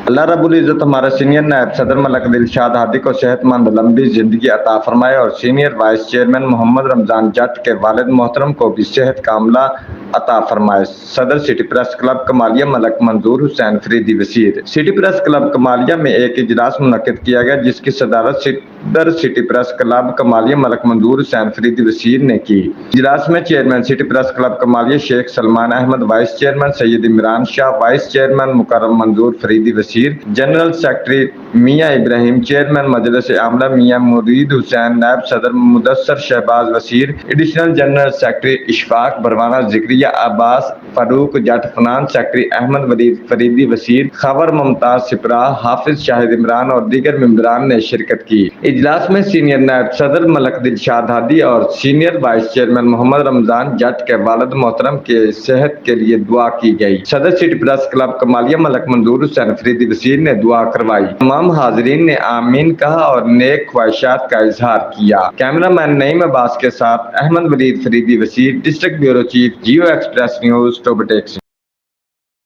اللہ رب العزت ہمارے سینئر نائب صدر ملک دلشاد ہادی کو صحت مند لمبی زندگی عطا فرمائے اور سینئر وائس چیئرمین محمد رمضان جٹ کے والد محترم کو بھی صحت کاملہ عطا فرمائے۔ صدر سٹی پریس کلب کمالیہ ملک منظور حسین فریدی وزیر۔ سٹی پریس کلب کمالیہ میں ایک اجلاس منعقد کیا گیا جس کی صدارت صدر سٹی پریس کلب کمالیہ ملک منظور حسین فریدی وزیر نے کی۔ اجلاس میں chairman city press club Kamalia شیخ سلمان احمد، وائس چیئرمین سید عمران شاہ، وائس چیئرمین مکرم منظور فریدی وزیر، جنرل سیکرٹری میاں ابراہیم، چیئرمین مجلس عاملہ میاں مرید حسین، نائب صدر Mudassar Shahbaz Wazir, additional general secretary Ashfaq Barwana, Zakriya Abbas Farooq Jatt, finance secretary Ahmed Waleed Faridi Wazir, Khawar ممتاز سپرہ، حافظ شاہد عمران اور دیگر ممبران نے شرکت کی۔ اجلاس میں سینئر نائب صدر ملک دلشاد ہادی اور سینئر وائس چیئرمین محمد رمضان جٹ کے والد محترم کے صحت کے لیے دعا کی گئی۔ صدر سٹی پریس کلب کمالیہ ملک منظور حسین فریدی وزیر نے دعا کروائی۔ تمام حاضرین نے آمین کہا اور نیک خواہشات کا اظہار کیا۔ کیمرہ مین نعیم عباس کے ساتھ Ahmad Waleed Faridi Wazir, district bureau chief, Geo Express News, ٹوبٹیکس۔